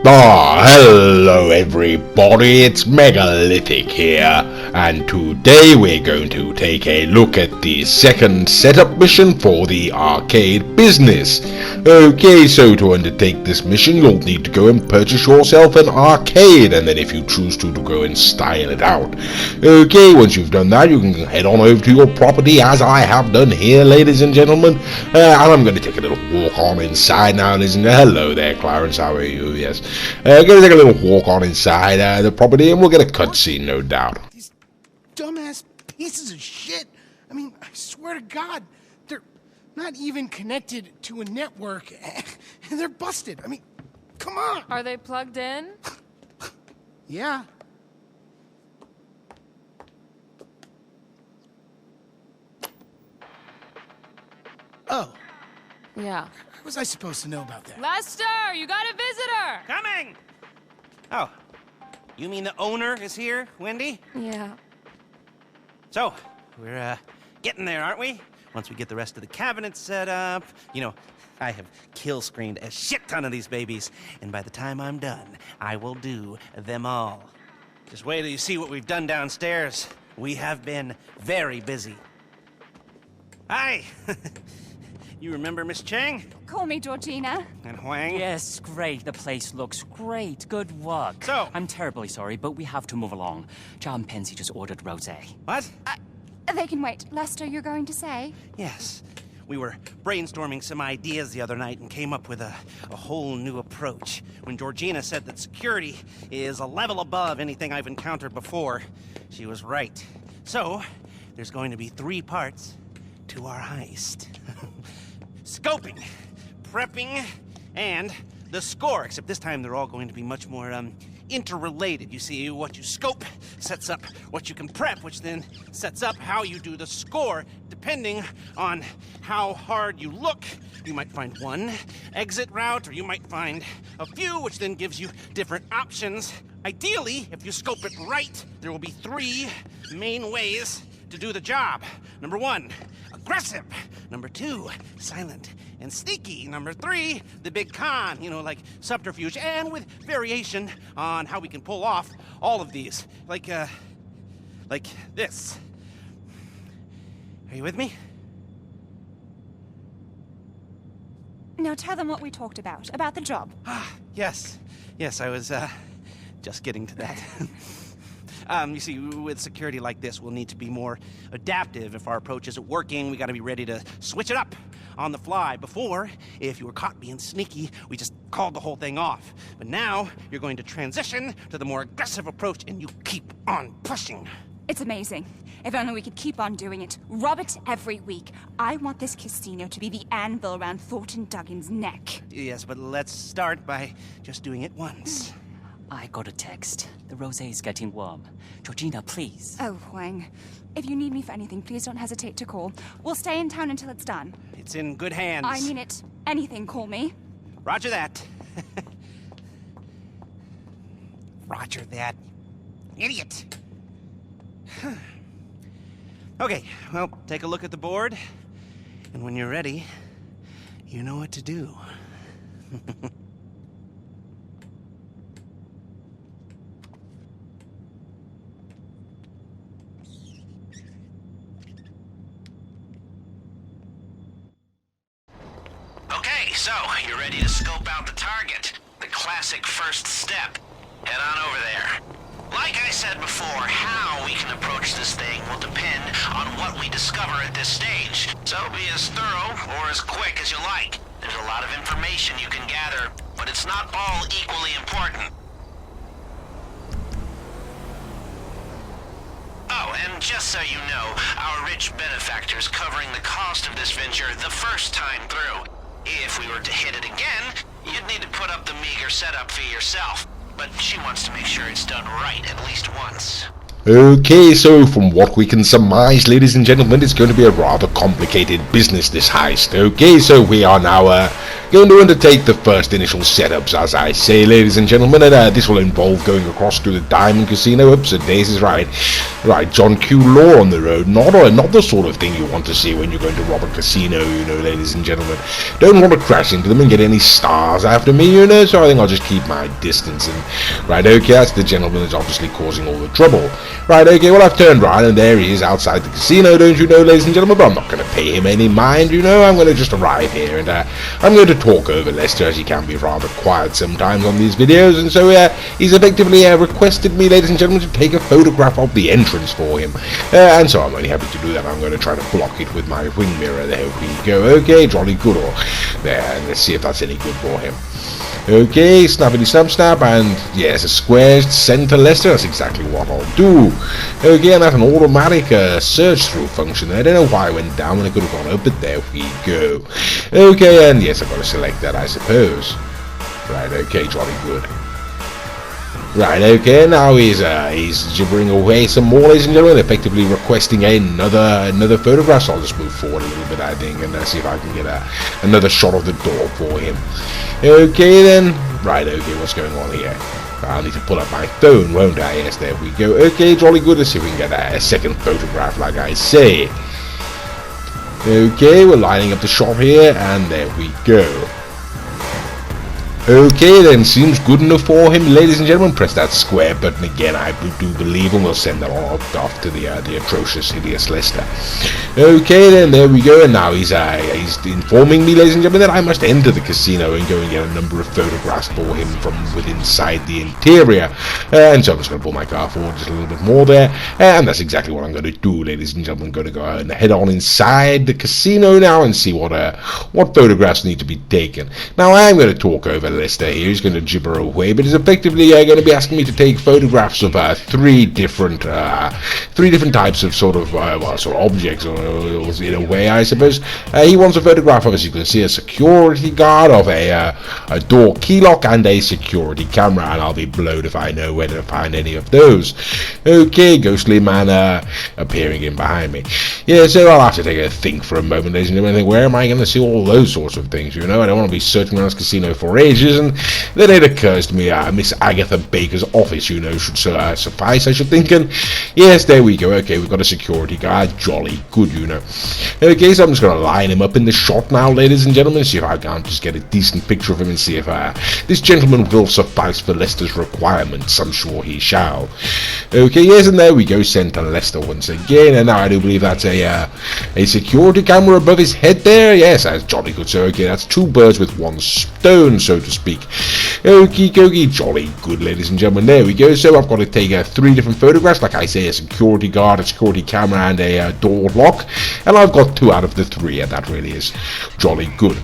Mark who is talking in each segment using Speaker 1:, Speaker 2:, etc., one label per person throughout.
Speaker 1: Hello everybody, it's Megalithic here, and today we're going to take a look at the second setup mission for the arcade business. Okay, so to undertake this mission you'll need to go and purchase yourself an arcade, and then if you choose to go and style it out. Okay, once you've done that you can head on over to your property as I have done here, ladies and gentlemen, and I'm going to take a little walk on inside now, listen. Hello there Clarence, how are you? Yes. Gonna take a little walk on inside the property and we'll get a cutscene, no doubt.
Speaker 2: These dumbass pieces of shit. I mean, I swear to God, they're not even connected to a network and they're busted. I mean, come on.
Speaker 3: Are they plugged in?
Speaker 2: Yeah. Oh.
Speaker 3: Yeah.
Speaker 2: How was I supposed to know about that?
Speaker 3: Lester, you got a visitor!
Speaker 4: Coming! Oh, you mean the owner is here, Wendy?
Speaker 3: Yeah.
Speaker 4: So, we're getting there, aren't we? Once we get the rest of the cabinets set up. You know, I have kill screened a shit ton of these babies, and by the time I'm done, I will do them all. Just wait till you see what we've done downstairs. We have been very busy. Hi! You remember Miss Chang?
Speaker 5: Call me Georgina.
Speaker 4: And Huang?
Speaker 6: Yes, great. The place looks great. Good work.
Speaker 4: So?
Speaker 6: I'm terribly sorry, but we have to move along. John Pensy just ordered rosé.
Speaker 4: What?
Speaker 5: They can wait. Lester, you're going to say?
Speaker 4: Yes. We were brainstorming some ideas the other night and came up with a whole new approach. When Georgina said that security is a level above anything I've encountered before, she was right. So, there's going to be 3 parts to our heist. Scoping, prepping, and the score, except this time they're all going to be much more interrelated. You see, what you scope sets up what you can prep, which then sets up how you do the score. Depending on how hard you look, you might find one exit route, or you might find a few, which then gives you different options. Ideally, if you scope it right, there will be 3 main ways to do the job. Number 1, aggressive. Number 2, silent and sneaky. Number 3, the big con, you know, like subterfuge, and with variation on how we can pull off all of these. Like this. Are you with me?
Speaker 5: Now tell them what we talked about the job.
Speaker 4: Yes. Yes, I was, just getting to that. You see, with security like this, we'll need to be more adaptive. If our approach isn't working, we gotta be ready to switch it up on the fly. Before, if you were caught being sneaky, we just called the whole thing off. But now, you're going to transition to the more aggressive approach, and you keep on pushing.
Speaker 5: It's amazing. If only we could keep on doing it. Rob it every week. I want this casino to be the anvil around Thornton Duggan's neck.
Speaker 4: Yes, but let's start by just doing it once.
Speaker 6: I got a text. The rosé is getting warm. Georgina, please.
Speaker 5: Oh, Huang. If you need me for anything, please don't hesitate to call. We'll stay in town until it's done.
Speaker 4: It's in good hands.
Speaker 5: I mean it. Anything, call me.
Speaker 4: Roger that. Roger that. Idiot. Okay, well, take a look at the board. And when you're ready, you know what to do.
Speaker 7: So, you're ready to scope out the target. The classic first step. Head on over there. Like I said before, how we can approach this thing will depend on what we discover at this stage. So be as thorough or as quick as you like. There's a lot of information you can gather, but it's not all equally important. Oh, and just so you know, our rich benefactor's covering the cost of this venture the first time through. If we were to hit it again, you'd need to put up the meager setup fee yourself. But she wants to make sure it's done right at least once.
Speaker 1: Okay, so from what we can surmise, ladies and gentlemen, it's going to be a rather complicated business, this heist. Okay, so we are now Going to undertake the first initial setups, as I say, ladies and gentlemen, and this will involve going across to the Diamond Casino. Oops, and Daisy's right. Right, John Q. Law on the road. Not the sort of thing you want to see when you're going to rob a casino, you know, ladies and gentlemen. Don't want to crash into them and get any stars after me, you know, so I think I'll just keep my distance. And right, okay, that's the gentleman that's obviously causing all the trouble. Right, okay, well, I've turned right, and there he is outside the casino, don't you know, ladies and gentlemen, but I'm not going to pay him any mind, you know. I'm going to just arrive here, and I'm going to talk over Lester, as he can be rather quiet sometimes on these videos, and so he's effectively requested me, ladies and gentlemen, to take a photograph of the entrance for him, and so I'm only happy to do that. I'm going to try to block it with my wing mirror. There we go. Okay, jolly good. There, and let's see if that's any good for him. Okay, snappity snap snap, and yes, a square send to Lester. That's exactly what I'll do. Okay, and that's an automatic search through function there. I don't know why I went down when I could have gone up, but there we go. Okay, and yes, I've got to select that, I suppose. Right, okay, jolly good. Right, okay, now he's gibbering away some more, ladies and gentlemen, effectively requesting another photograph, so I'll just move forward a little bit, I think, and see if I can get another shot of the door for him. Okay, then. Right, okay, what's going on here? I'll need to pull up my phone, won't I? Yes, there we go. Okay, jolly good. Let's see if we can get a second photograph, like I say. Okay, we're lining up the shot here, and there we go. Okay, then, seems good enough for him, ladies and gentlemen. Press that square button again, I do believe, and we'll send that all off to the atrocious, hideous Lester. Okay, then, there we go, and now he's informing me, ladies and gentlemen, that I must enter the casino and go and get a number of photographs for him from within inside the interior. And so I'm just going to pull my car forward just a little bit more there, and that's exactly what I'm going to do, ladies and gentlemen. I'm going to go ahead and head on inside the casino now and see what photographs need to be taken. Now, I'm going to talk over Lester here. He's going to gibber away, but he's effectively going to be asking me to take photographs of three different types of sort of objects, or in a way, I suppose. He wants a photograph of, as you can see, a security guard, of a door key lock, and a security camera, and I'll be blowed if I know where to find any of those. Okay, ghostly man appearing in behind me. Yeah, so I'll have to take a think for a moment, ladies and gentlemen. I think, where am I going to see all those sorts of things, you know? I don't want to be searching around this casino for ages. And then it occurs to me, Miss Agatha Baker's office, you know, should suffice, I should think. And yes, there we go. Okay, we've got a security guard. Jolly good, you know. Okay, so I'm just going to line him up in the shot now, ladies and gentlemen, see if I can't just get a decent picture of him and see if this gentleman will suffice for Lester's requirements. I'm sure he shall. Okay, yes, and there we go. Sent to Lester once again. And now I do believe that's a security camera above his head there. Yes, that's jolly good. So, okay, that's two birds with one stone, so to speak. Okie dokie, jolly good, ladies and gentlemen. There we go. So I've got to take three different photographs, like I say, a security guard, a security camera, and a door lock. And I've got 2 out of the 3, and that really is jolly good.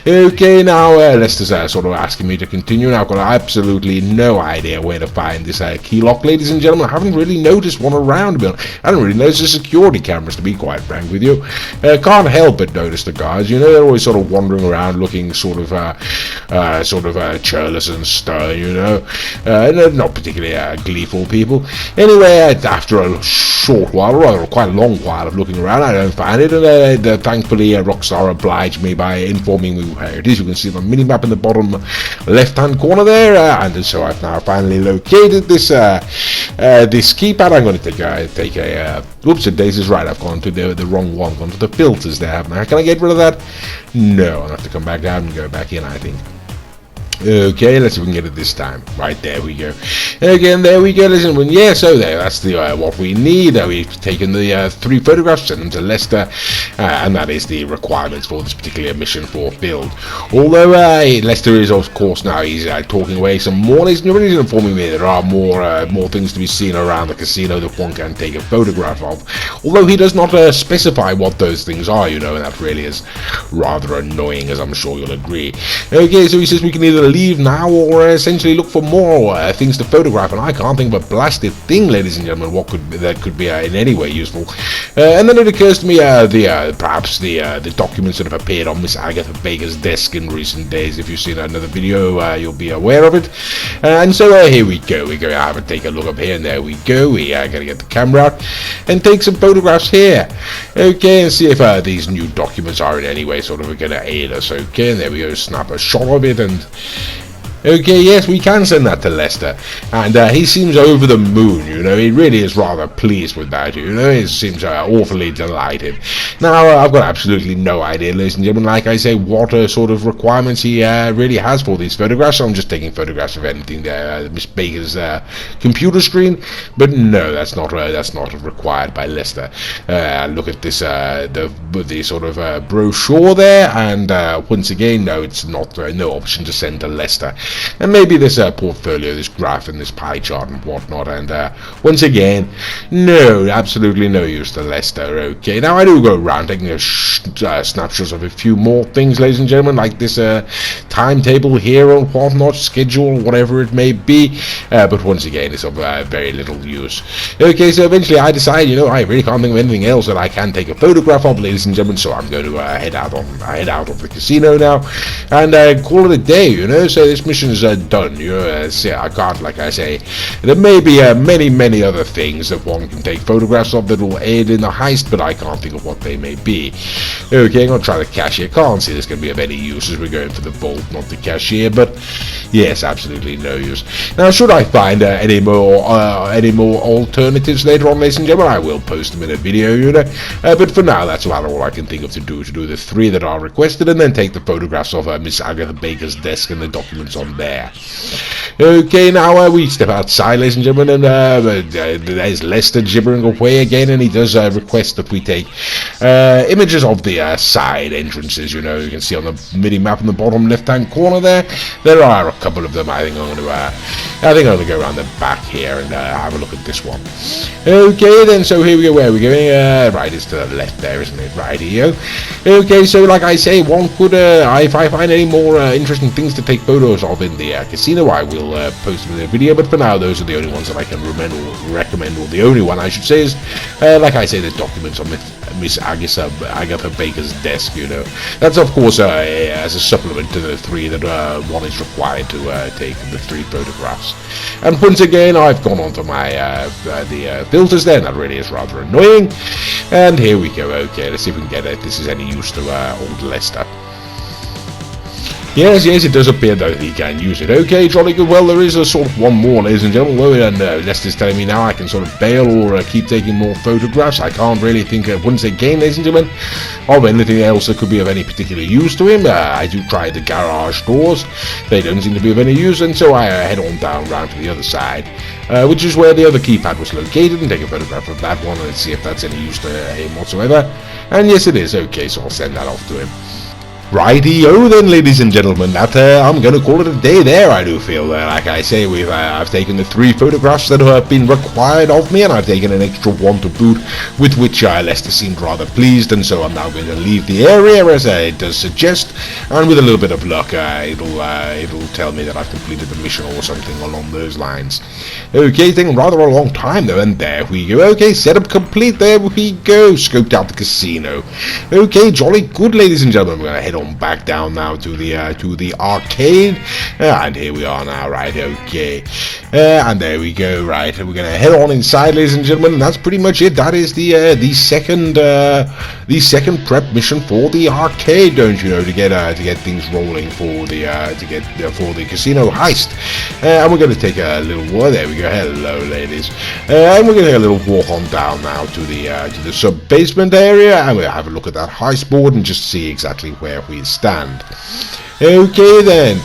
Speaker 1: Okay, now Lester's sort of asking me to continue, and I've got absolutely no idea where to find this key lock, ladies and gentlemen. I haven't really noticed one around. I don't really notice the security cameras, to be quite frank with you. Can't help but notice the guards. You know, they're always sort of wandering around, looking sort of churlish and stern, you know. Not particularly gleeful people. Anyway, after a short while, or quite a long while of looking around, I don't find it, and thankfully Rockstar obliged me by informing me where it is. You can see the mini-map in the bottom left-hand corner there, and so I've now finally located this keypad. I'm going to take a oops, this is right, I've gone to the wrong one, gone to the filters there, haven't I? Can I get rid of that? No, I'll have to come back down and go back in, I think. Okay, let's see if we can get it this time. Right, there we go. Again, there we go, listen. Yeah, so there, that's the what we need. We've taken the 3 photographs, sent them to Lester, and that is the requirements for this particular mission fulfilled. Although Lester is, of course, now he's talking away some more. He's informing me there are more things to be seen around the casino that one can take a photograph of. Although he does not specify what those things are, you know, and that really is rather annoying, as I'm sure you'll agree. Okay, so he says we can either leave now or essentially look for more things to photograph, and I can't think of a blasted thing, ladies and gentlemen, that could be in any way useful. And then it occurs to me perhaps the documents that have appeared on Miss Agatha Baker's desk in recent days. If you've seen another video, you'll be aware of it. And so here we go. We're going to have a take a look up here, and there we go. We are going to get the camera out and take some photographs here. Okay, and see if these new documents are in any way sort of going to aid us. Okay, and there we go. Snap a shot of it, and okay, yes, we can send that to Lester, and he seems over the moon, you know. He really is rather pleased with that, you know. He seems awfully delighted. Now, I've got absolutely no idea, ladies and gentlemen, like I say, what sort of requirements he really has for these photographs. So I'm just taking photographs of anything there, Miss Baker's computer screen, but no, that's not required by Lester. Look at this, the sort of brochure there, and once again, no, it's not no option to send to Lester. And maybe this portfolio, this graph and this pie chart and whatnot, and once again, no, absolutely no use to Lester. Okay, now I do go around taking snapshots of a few more things, ladies and gentlemen, like this timetable here and whatnot, schedule, whatever it may be, but once again, it's of very little use. Okay, so eventually I decide, you know, I really can't think of anything else that I can take a photograph of, ladies and gentlemen, so I'm going to head out of the casino now and call it a day, you know. So this mission is done, you know. I can't, like I say, there may be many other things that one can take photographs of that will aid in the heist, but I can't think of what they may be. Okay, I'm going to try the cashier. Can't see this going to be of any use as we're going for the vault, not the cashier, but yes, absolutely no use. Now, should I find any more alternatives later on, ladies and gentlemen, I will post them in a video, you know. But for now, that's about all I can think of to do the 3 that are requested, and then take the photographs of Miss Agatha Baker's desk and the documents on there. Okay, now we step outside, ladies and gentlemen, and there's Lester gibbering away again, and he does request that we take images of the side entrances. You know, you can see on the mini map in the bottom left-hand corner there are a couple of them. I think I'm going to go around the back here and have a look at this one. Okay, then, so here we go. Where are we going? Right, it's to the left there, isn't it? Right here. Okay, so like I say, one could, if I find any more interesting things to take photos of in the casino, I will post them in the video, but for now, those are the only ones that I can recommend, or the only one I should say is, like I say, the documents on Miss Agatha Baker's desk, you know. That's, of course, as a supplement to the 3 that one is required to take the 3 photographs. And once again, I've gone on to my the filters there, and that really is rather annoying. And here we go. Okay, let's see if we can get it. This is any use to old Lester. Yes, it does appear that he can use it. Okay, jolly good. Well, there is a sort of one more, ladies and gentlemen. Well, and Lester's telling me now I can sort of bail or keep taking more photographs. I can't really think, once again, ladies and gentlemen, of anything else that could be of any particular use to him. I do try the garage doors. They don't seem to be of any use, and so I head on down round to the other side, which is where the other keypad was located, and take a photograph of that one and see if that's any use to him whatsoever. And yes, it is. Okay, so I'll send that off to him. Righty-o then, ladies and gentlemen, that I'm going to call it a day there. I do feel like I say, I've taken the 3 photographs that have been required of me, and I've taken an extra 1 to boot, with which Lester seemed rather pleased, and so I'm now going to leave the area, as it does suggest, and with a little bit of luck, it'll tell me that I've completed the mission or something along those lines. Okay, taking rather a long time though, and there we go. Okay, setup complete, there we go, scoped out the casino. Okay, jolly good, ladies and gentlemen, we're going to head on back down now to the arcade, and here we are now. Right, okay, and there we go. Right, we're gonna head on inside, ladies and gentlemen, and that's pretty much it. That is the second prep mission for the arcade, don't you know, to get things rolling for the casino heist. And we're going to take a little walk. There we go. Hello, ladies. And we're going to take a little walk on down now to the sub basement area, and we'll have a look at that heist board and just see exactly where we stand. Okay then.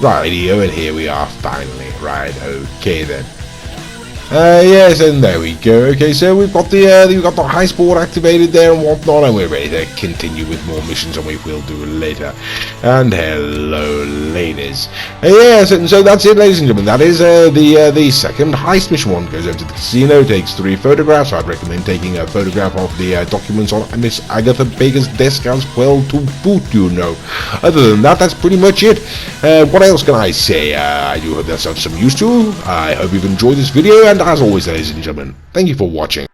Speaker 1: Rightio, and here we are finally. Right, okay then. Yes, and there we go. Okay, so we've got the heist board activated there and whatnot, and we're ready to continue with more missions, and we will do later. And hello, ladies. Yes, and so that's it, ladies and gentlemen. That is the second heist mission. One goes over to the casino, takes 3 photographs. I'd recommend taking a photograph of the documents on Miss Agatha Baker's desk as well to boot, you know. Other than that, that's pretty much it. What else can I say? I do hope that's of some use to you. I hope you've enjoyed this video, and as always, ladies and gentlemen, thank you for watching.